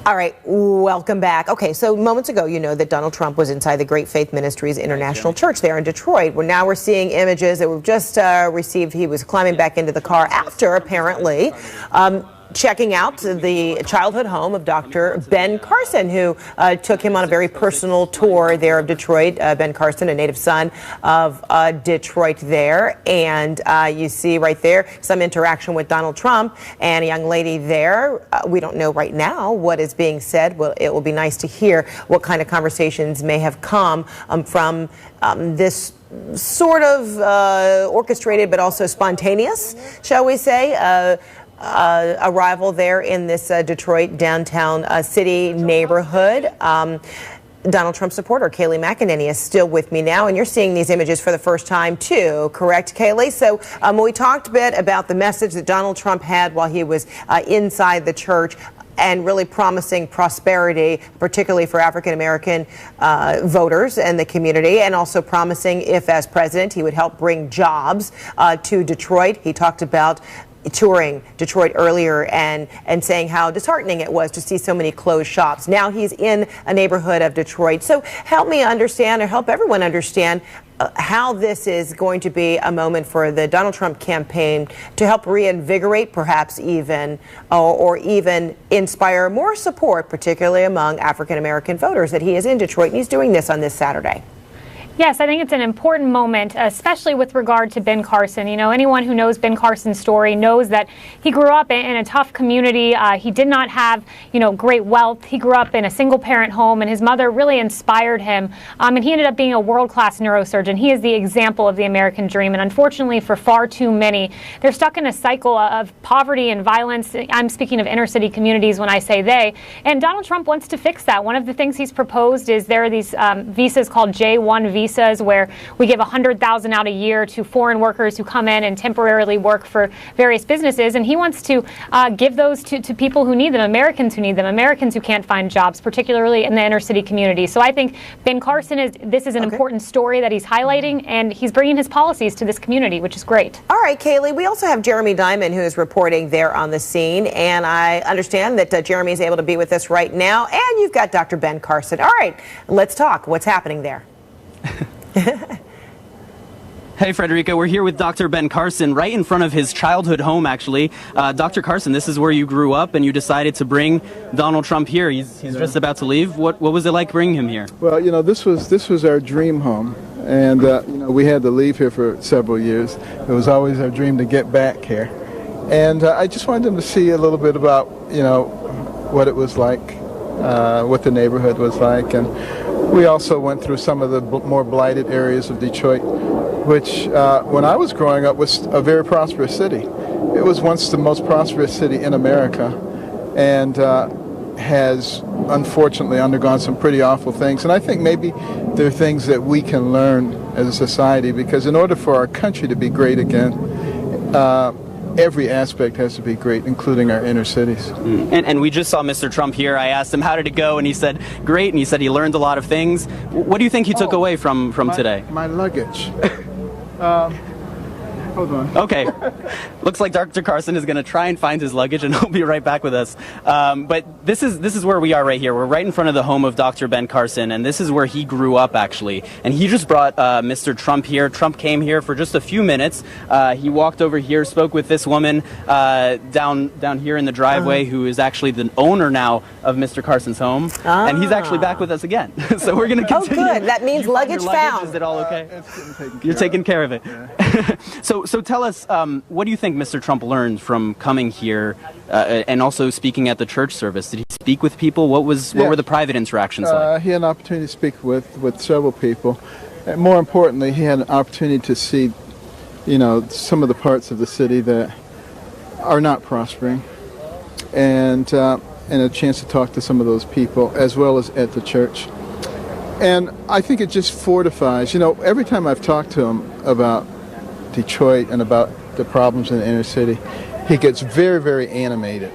All right, welcome back. Okay, so moments ago, you know that Donald Trump was inside the Great Faith Ministries International Church there in Detroit. Well, now we're seeing images that we've just received. He was climbing back into the car after, apparently, checking out the childhood home of Dr. BenCarson, who took him on a very personal tour there of Detroit. BenCarson, a native son of Detroit there. And you see right there some interaction with Donald Trump and a young lady there. We don't know right now what is being said. Well, it will be nice to hear what kind of conversations may have come from this sort of orchestrated but also spontaneous, shall we say, arrival there in this Detroit downtown city neighborhood. Donald Trump supporter Kayleigh McEnany is still with me now, and you're seeing these images for the first time too, correct, Kayleigh? So we talked a bit about the message that Donald Trump had while he was inside the church, and really promising prosperity, particularly for African-American voters and the community, and also promising, if as president, he would help bring jobs to Detroit. He talked about touring Detroit earlier and saying how disheartening it was to see so many closed shops. Now he's in a neighborhood of Detroit. So help me understand, or help everyone understand, how this is going to be a moment for the Donald Trump campaign to help reinvigorate, perhaps even, or even inspire more support, particularly among African-American voters, that he is in Detroit and he's doing this on this Saturday. Yes, I think it's an important moment, especially with regard to BenCarson. You know, anyone who knows BenCarson's story knows that he grew up in a tough community. He did not have, great wealth. He grew up in a single-parent home, and his mother really inspired him. And he ended up being a world-class neurosurgeon. He is the example of the American dream. And unfortunately, for far too many, they're stuck in a cycle of poverty and violence. I'm speaking of inner-city communities when I say they. And Donald Trump wants to fix that. One of the things he's proposed is there are these visas called J-1 visas, where we give $100,000 out a year to foreign workers who come in and temporarily work for various businesses, and he wants to give those to people who need them, Americans who need them, Americans who can't find jobs, particularly in the inner city community. So I think BenCarson this is an important story that he's highlighting, and he's bringing his policies to this community, which is great. All right, Kayleigh, we also have Jeremy Diamond, who is reporting there on the scene, and I understand that Jeremy is able to be with us right now, and you've got Dr. BenCarson. All right, let's talk. What's happening there? Hey, Frederica, we're here with Dr. BenCarson right in front of his childhood home, actually. Dr. Carson, this is where you grew up, and you decided to bring Donald Trump here. He's just about to leave. What was it like bringing him here? Well, this was our dream home, and we had to leave here for several years. It was always our dream to get back here, and I just wanted him to see a little bit about what it was like, what the neighborhood was like, and we also went through some of the more blighted areas of Detroit, which when I was growing up was a very prosperous city. It was once the most prosperous city in America, and has unfortunately undergone some pretty awful things. And I think maybe there are things that we can learn as a society, because in order for our country to be great again, every aspect has to be great, including our inner cities. And we just saw Mr. Trump here. I asked him, how did it go? And he said, great. And he said he learned a lot of things. What do you think he took away from today? My luggage. Hold on. Okay. Looks like Dr. Carson is going to try and find his luggage, and he'll be right back with us. But this is where we are right here. We're right in front of the home of Dr. BenCarson, and this is where he grew up, actually. And he just brought Mr. Trump here. Trump came here for just a few minutes. He walked over here, spoke with this woman down here in the driveway, who is actually the owner now of Mr. Carson's home. And he's actually back with us again. So we're going to continue. Oh, good. That means luggage found. Is it all okay? It's getting taken care You're taking care of it. Yeah. So tell us, what do you think Mr. Trump learned from coming here and also speaking at the church service? Did he speak with people? What were the private interactions like? He had an opportunity to speak with several people. And more importantly, he had an opportunity to see, some of the parts of the city that are not prospering, and a chance to talk to some of those people, as well as at the church. And I think it just fortifies, every time I've talked to him about Detroit and about the problems in the inner city, he gets very, very animated.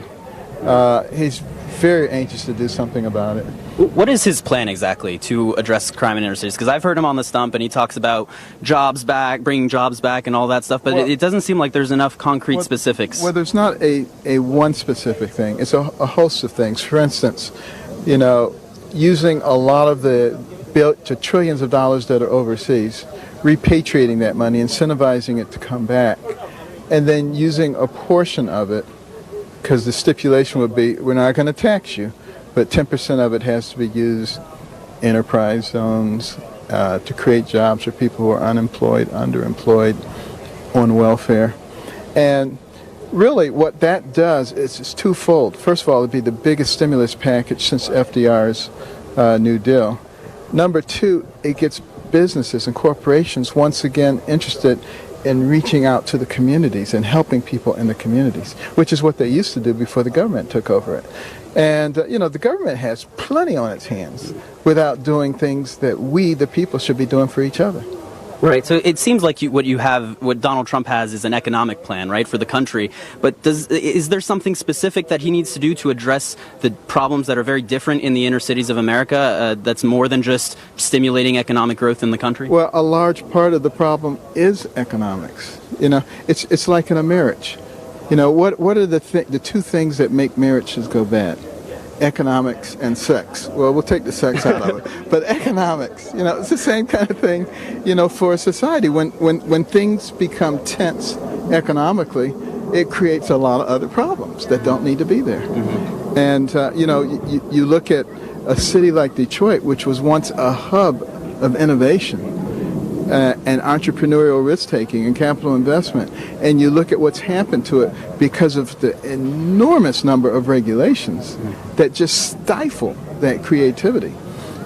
He's very anxious to do something about it. What is his plan exactly to address crime in inner cities? Because I've heard him on the stump, and he talks about jobs back, bringing jobs back, and all that stuff. But it doesn't seem like there's enough concrete specifics. Well, there's not a one specific thing. It's a host of things. For instance, using a lot of the to trillions of dollars that are overseas, repatriating that money, incentivizing it to come back, and then using a portion of it, because the stipulation would be, we're not going to tax you, but 10% of it has to be used enterprise zones to create jobs for people who are unemployed, underemployed, on welfare. And really what that does is it's twofold. First of all, it'd be the biggest stimulus package since FDR's New Deal. Number two, it gets businesses and corporations once again interested in reaching out to the communities and helping people in the communities, which is what they used to do before the government took over it. And, the government has plenty on its hands without doing things that we, the people, should be doing for each other. Right. So it seems like what Donald Trump has is an economic plan, right, for the country. But is there something specific that he needs to do to address the problems that are very different in the inner cities of America that's more than just stimulating economic growth in the country? Well, a large part of the problem is economics. It's like in a marriage. What are the two things that make marriages go bad? Economics and sex. Well, we'll take the sex out of it. But economics, it's the same kind of thing, for a society. When things become tense economically, it creates a lot of other problems that don't need to be there. Mm-hmm. And, you look at a city like Detroit, which was once a hub of innovation and entrepreneurial risk-taking and capital investment, and you look at what's happened to it because of the enormous number of regulations that just stifle that creativity.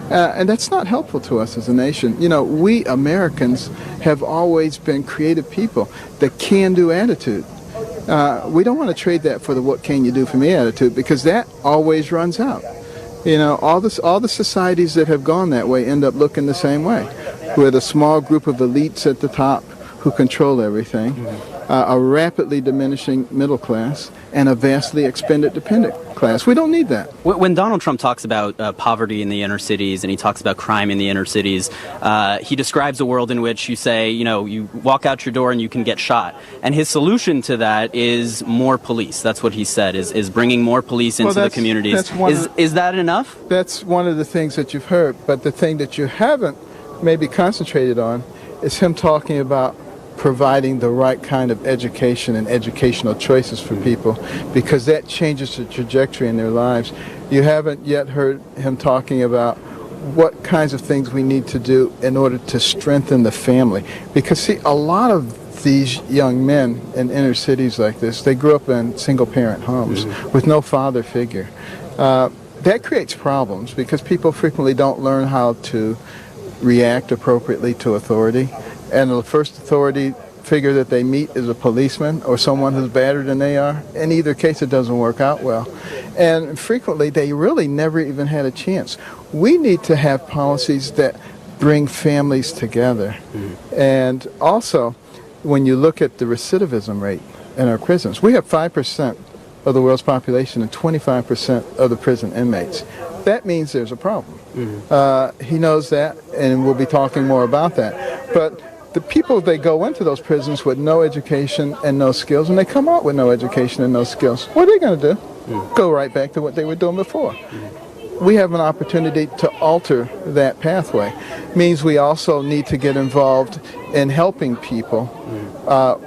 And that's not helpful to us as a nation. We Americans have always been creative people. The can-do attitude. We don't want to trade that for the what can you do for me attitude, because that always runs out. All the societies that have gone that way end up looking the same way, with a small group of elites at the top who control everything, a rapidly diminishing middle class, and a vastly expended dependent class. We don't need that. When Donald Trump talks about poverty in the inner cities and he talks about crime in the inner cities, he describes a world in which you say, you walk out your door and you can get shot. And his solution to that is more police. That's what he said, is bringing more police into the communities. Is that enough? That's one of the things that you've heard. But the thing that you haven't maybe concentrated on is him talking about providing the right kind of education and educational choices for people, because that changes the trajectory in their lives. You haven't yet heard him talking about what kinds of things we need to do in order to strengthen the family. Because, see, a lot of these young men in inner cities like this, they grew up in single-parent homes with no father figure. That creates problems because people frequently don't learn how to react appropriately to authority. And the first authority figure that they meet is a policeman or someone who's badder than they are. In either case, it doesn't work out well. And frequently, they really never even had a chance. We need to have policies that bring families together. And also, when you look at the recidivism rate in our prisons, we have 5% of the world's population and 25% of the prison inmates. That means there's a problem. He knows that, and we'll be talking more about that. But the people, they go into those prisons with no education and no skills, and they come out with no education and no skills. What are they going to do? Go right back to what they were doing before. We have an opportunity to alter that pathway. Means we also need to get involved in helping people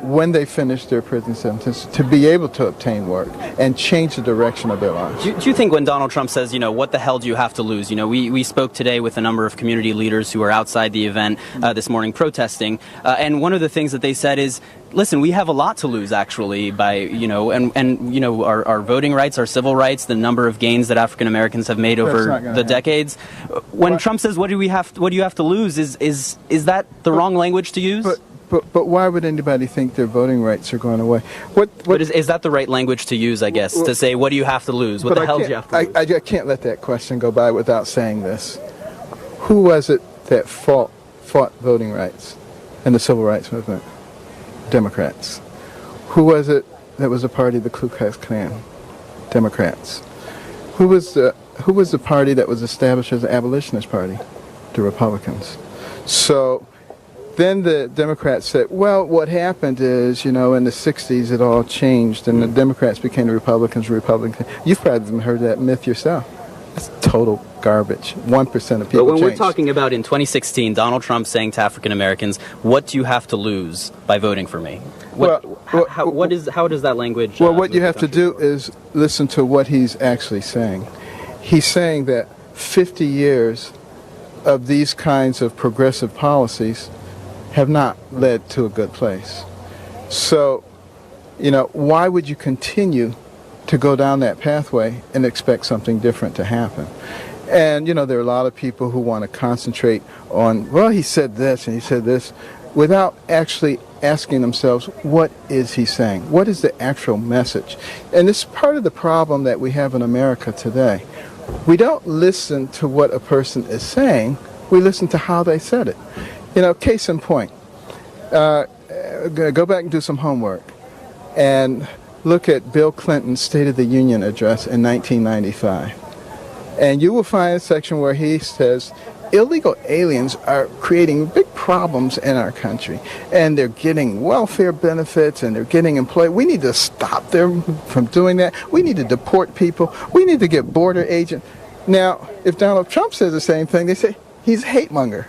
when they finish their prison sentence to be able to obtain work and change the direction of their lives. Do you think when Donald Trump says, what the hell do you have to lose? We spoke today with a number of community leaders who are outside the event this morning protesting, and one of the things that they said is, listen, we have a lot to lose, actually, by, our voting rights, our civil rights, the number of gains that African Americans have made over the decades. When Trump says, what do you have to lose, is that the wrong language to use? But why would anybody think their voting rights are going away? But is that the right language to use, I guess, to say, what do you have to lose? What the hell do you have to lose? I can't let that question go by without saying this. Who was it that fought voting rights in the civil rights movement? Democrats. Who was it that was a party of the Ku Klux Klan? Democrats. who was the party that was established as an abolitionist party? The Republicans. So then the Democrats said, well, what happened is, in the 60s it all changed and the Democrats became the Republicans. You've probably heard that myth yourself. That's total garbage. 1% of people But when changed. we're talking about in 2016, Donald Trump saying to African Americans, what do you have to lose by voting for me? How does that language... Well, what you have to do is listen to what he's actually saying. He's saying that 50 years of these kinds of progressive policies have not led to a good place. So, why would you continue to go down that pathway and expect something different to happen? And, there are a lot of people who want to concentrate on, well, he said this and he said this, without actually asking themselves, what is he saying? What is the actual message? And this is part of the problem that we have in America today. We don't listen to what a person is saying, we listen to how they said it. Case in point, go back and do some homework and look at Bill Clinton's State of the Union address in 1995. And you will find a section where he says, illegal aliens are creating big problems in our country, and they're getting welfare benefits and they're getting employed. We need to stop them from doing that. We need to deport people. We need to get border agents. Now, if Donald Trump says the same thing, they say he's a hate monger.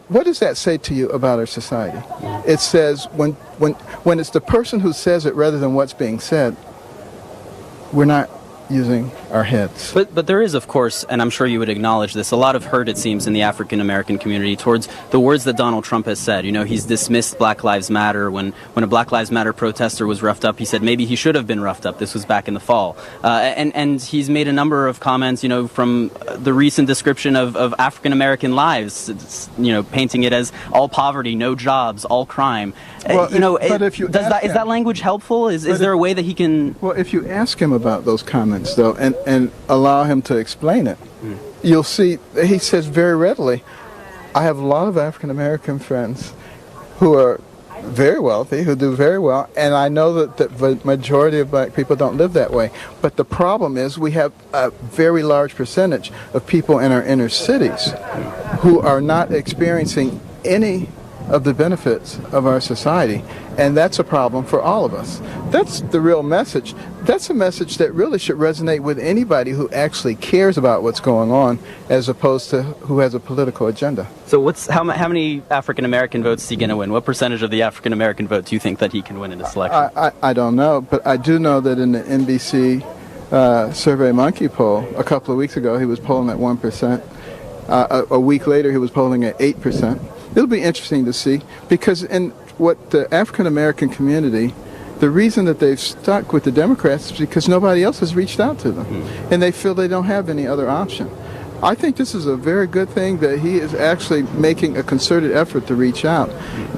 What does that say to you about our society? It says when it's the person who says it rather than what's being said, we're not using our heads. But there is, of course, and I'm sure you would acknowledge this, a lot of hurt, it seems, in the African-American community towards the words that Donald Trump has said. He's dismissed Black Lives Matter. When a Black Lives Matter protester was roughed up, he said maybe he should have been roughed up. This was back in the fall. And he's made a number of comments, from the recent description of African-American lives, painting it as all poverty, no jobs, all crime. Well, is that language helpful? Is there a way that he can... Well, if you ask him about those comments, though, and allow him to explain it, you'll see he says very readily, I have a lot of African American friends who are very wealthy, who do very well, and I know that the majority of black people don't live that way. But the problem is we have a very large percentage of people in our inner cities who are not experiencing any of the benefits of our society, and that's a problem for all of us. That's the real message. That's a message that really should resonate with anybody who actually cares about what's going on, as opposed to who has a political agenda. So how many African American votes is he going to win? What percentage of the African American vote do you think that he can win in this election? I don't know, but I do know that in the NBC SurveyMonkey poll a couple of weeks ago, he was polling at 1%. A week later, he was polling at 8%. It'll be interesting to see, because in what the African American community, the reason that they've stuck with the Democrats is because nobody else has reached out to them, and they feel they don't have any other option. I think this is a very good thing that he is actually making a concerted effort to reach out,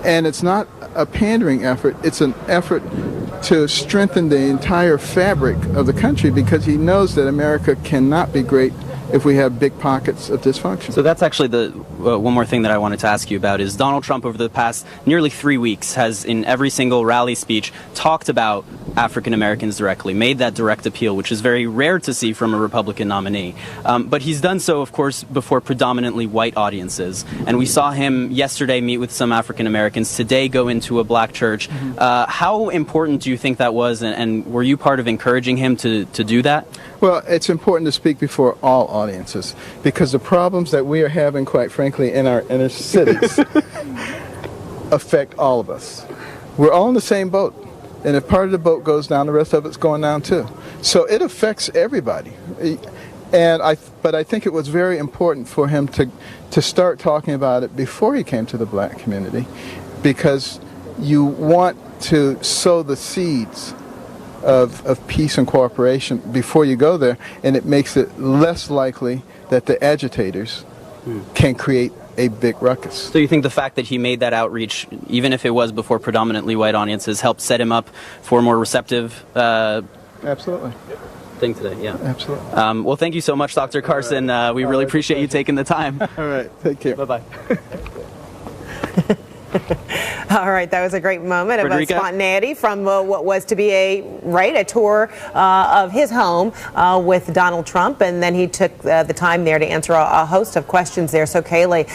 and it's not a pandering effort, it's an effort to strengthen the entire fabric of the country, because he knows that America cannot be great if we have big pockets of dysfunction. So that's actually the one more thing that I wanted to ask you about is Donald Trump over the past nearly 3 weeks has in every single rally speech talked about African Americans directly, made that direct appeal, which is very rare to see from a Republican nominee. But he's done so, of course, before predominantly white audiences. And we saw him yesterday meet with some African Americans, today go into a black church. How important do you think that was, and were you part of encouraging him to do that? Well, it's important to speak before all audiences, because the problems that we are having, quite frankly, in our inner cities affect all of us. We're all in the same boat, and if part of the boat goes down, the rest of it's going down too. So it affects everybody. But I think it was very important for him to start talking about it before he came to the black community, because you want to sow the seeds of peace and cooperation before you go there, and it makes it less likely that the agitators can create a big ruckus. So you think the fact that he made that outreach, even if it was before predominantly white audiences, helped set him up for a more receptive Absolutely. thing today? Yeah. Absolutely. Well, thank you so much, Dr. Carson. We really appreciate you taking the time. All right. Take care. Bye-bye. All right, that was a great moment of Frederica? spontaneity from what was to be a tour of his home with Donald Trump, and then he took the time there to answer a host of questions there. So, Kaylee,